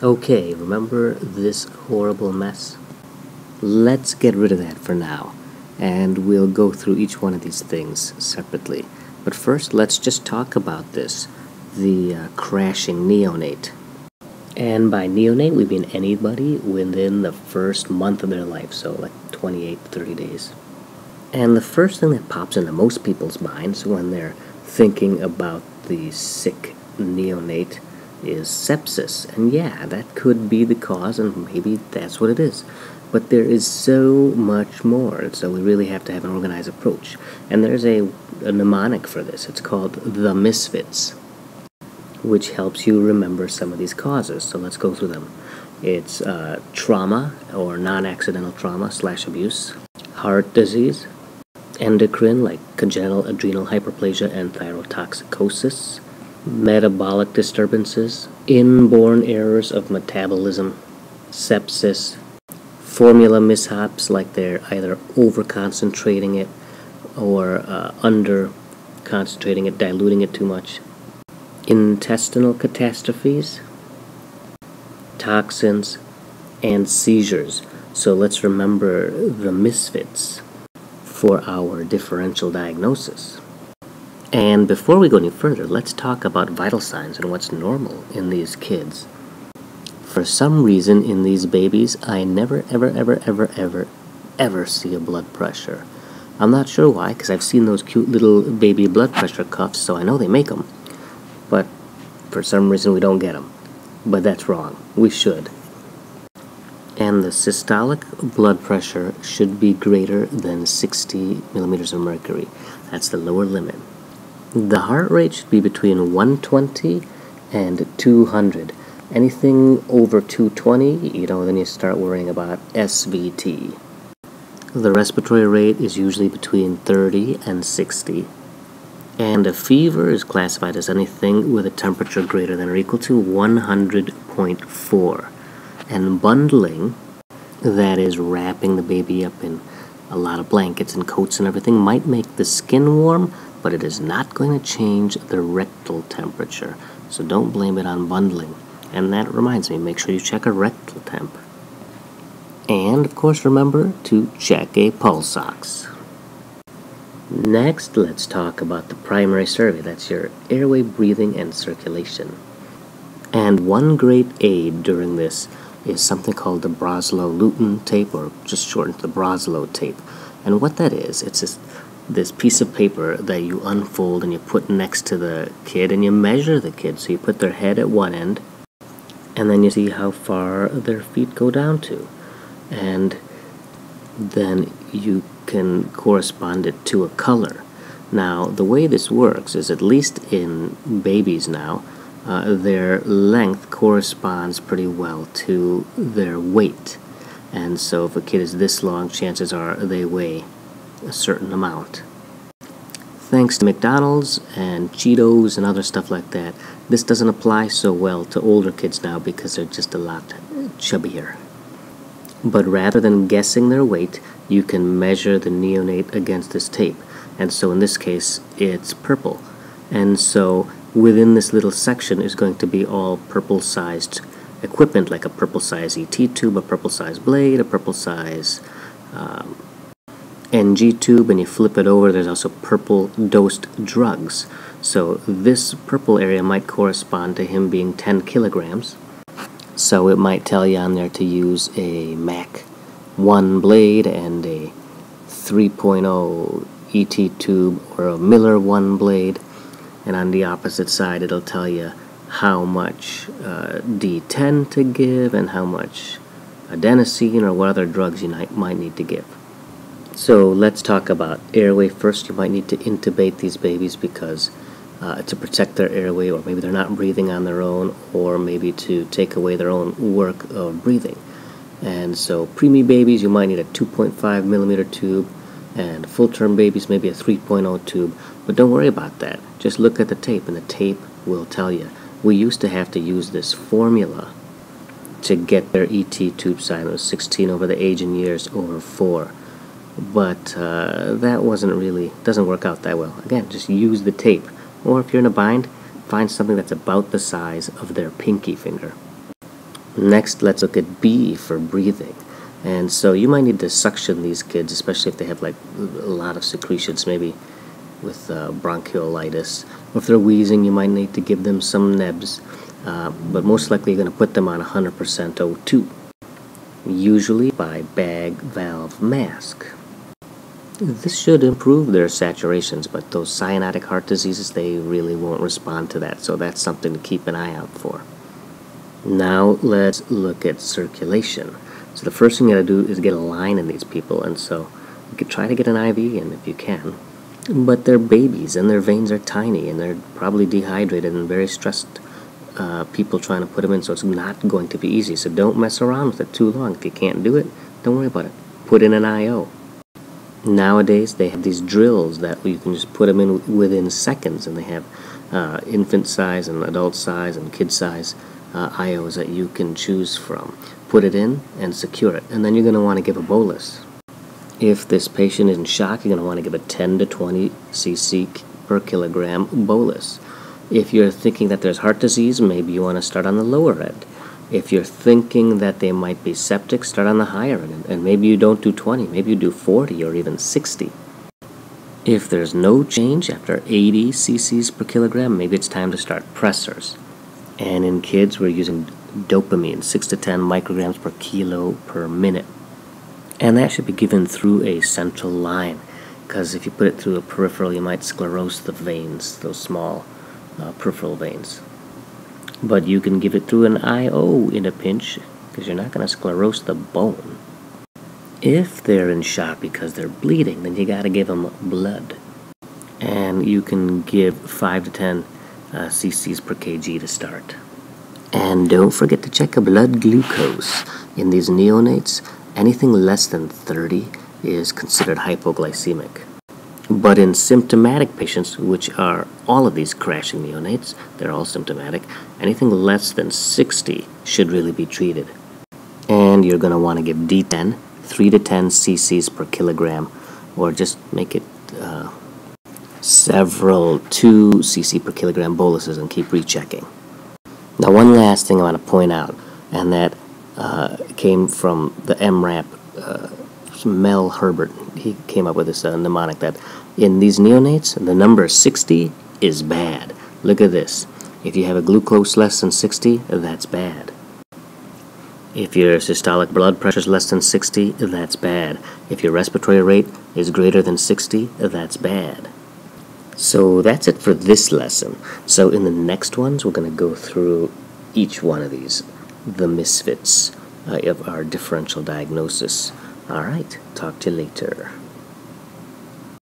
Okay, remember this horrible mess? Let's get rid of that for now, and we'll go through each one of these things separately. But first, let's just talk about the crashing neonate. And by neonate, we mean anybody within the first month of their life, so like 28 to 30 days. And the first thing that pops into most people's minds when they're thinking about the sick neonate is sepsis. And yeah, that could be the cause, and maybe that's what it is. But there is so much more, and so we really have to have an organized approach. And there's a mnemonic for this. It's called the Misfits, which helps you remember some of these causes. So let's go through them. It's trauma or non-accidental trauma / abuse, heart disease, endocrine like congenital adrenal hyperplasia and thyrotoxicosis, metabolic disturbances, inborn errors of metabolism, sepsis, formula mishaps like they're either over-concentrating it or under-concentrating it, diluting it too much, intestinal catastrophes, toxins, and seizures. So let's remember the misfits for our differential diagnosis. And before we go any further, let's talk about vital signs and what's normal in these kids. For some reason in these babies, I never ever see a blood pressure. I'm not sure why, because I've seen those cute little baby blood pressure cuffs, so I know they make them. But for some reason we don't get them. But that's wrong. We should. And the systolic blood pressure should be greater than 60 millimeters of mercury. That's the lower limit. The heart rate should be between 120 and 200. Anything over 220, then you start worrying about SVT. The respiratory rate is usually between 30 and 60. And a fever is classified as anything with a temperature greater than or equal to 100.4. And bundling, that is wrapping the baby up in a lot of blankets and coats and everything, might make the skin warm, but it is not going to change the rectal temperature. So don't blame it on bundling. And that reminds me, make sure you check a rectal temp. And, of course, remember to check a pulse ox. Next, let's talk about the primary survey. That's your airway, breathing, and circulation. And one great aid during this is something called the Breslow-Luton tape, or just shortened to the Breslow tape. And what that is, it's this piece of paper that you unfold and you put next to the kid, and you measure the kid. So you put their head at one end, and then you see how far their feet go down to. And then you can correspond it to a color. Now, the way this works is, at least in babies now, their length corresponds pretty well to their weight. And so if a kid is this long, chances are they weigh a certain amount. Thanks to McDonald's and Cheetos and other stuff like that, this doesn't apply so well to older kids now because they're just a lot chubbier. But rather than guessing their weight, you can measure the neonate against this tape. And so in this case, it's purple. And so within this little section is going to be all purple-sized equipment, like a purple-size ET tube, a purple-size blade, a purple-size NG tube, and you flip it over, there's also purple-dosed drugs. So this purple area might correspond to him being 10 kilograms. So it might tell you on there to use a Mac 1 blade and a 3.0 ET tube or a Miller 1 blade. And on the opposite side, it'll tell you how much D10 to give and how much adenosine or what other drugs you might need to give. So let's talk about airway first. You might need to intubate these babies because to protect their airway, or maybe they're not breathing on their own, or maybe to take away their own work of breathing. And so preemie babies, you might need a 2.5 millimeter tube, and full-term babies maybe a 3.0 tube. But don't worry about that. Just look at the tape, and the tape will tell you. We used to have to use this formula to get their ET tube size. It was 16 over the age in years over 4. But that doesn't work out that well. Again, just use the tape. Or if you're in a bind, find something that's about the size of their pinky finger. Next, let's look at B for breathing. And so you might need to suction these kids, especially if they have like a lot of secretions, maybe with bronchiolitis. Or if they're wheezing, you might need to give them some nebs. But most likely you're going to put them on 100% O2, usually by bag valve mask. This should improve their saturations, but those cyanotic heart diseases, they really won't respond to that, so that's something to keep an eye out for. Now let's look at circulation. So the first thing you gotta do is get a line in these people, and so you could try to get an IV in if you can. But they're babies, and their veins are tiny, and they're probably dehydrated and very stressed people trying to put them in, so it's not going to be easy. So don't mess around with it too long. If you can't do it, don't worry about it. Put in an IO. Nowadays, they have these drills that you can just put them in within seconds, and they have infant size and adult size and kid size IOs that you can choose from. Put it in and secure it, and then you're going to want to give a bolus. If this patient is in shock, you're going to want to give a 10 to 20 cc per kilogram bolus. If you're thinking that there's heart disease, maybe you want to start on the lower end. If you're thinking that they might be septic, start on the higher end, and maybe you don't do 20, maybe you do 40 or even 60. If there's no change after 80 cc's per kilogram, maybe it's time to start pressors. And in kids, we're using dopamine, 6 to 10 micrograms per kilo per minute. And that should be given through a central line, because if you put it through a peripheral, you might sclerose the veins, those small peripheral veins. But you can give it through an IO in a pinch, because you're not going to sclerose the bone. If they're in shock because they're bleeding, then you got to give them blood. And you can give 5 to 10 cc's per kg to start. And don't forget to check a blood glucose. In these neonates, anything less than 30 is considered hypoglycemic. But in symptomatic patients, which are all of these crashing neonates, they're all symptomatic, anything less than 60 should really be treated. And you're going to want to give D10, 3 to 10 cc's per kilogram, or just make it several 2 cc per kilogram boluses and keep rechecking. Now, one last thing I want to point out, and that came from the MRAP, Mel Herbert. He came up with this mnemonic that in these neonates, the number 60 is bad. Look at this. If you have a glucose less than 60, that's bad. If your systolic blood pressure is less than 60, that's bad. If your respiratory rate is greater than 60, that's bad. So that's it for this lesson. So in the next ones, we're going to go through each one of these, the misfits of our differential diagnosis. All right, talk to you later.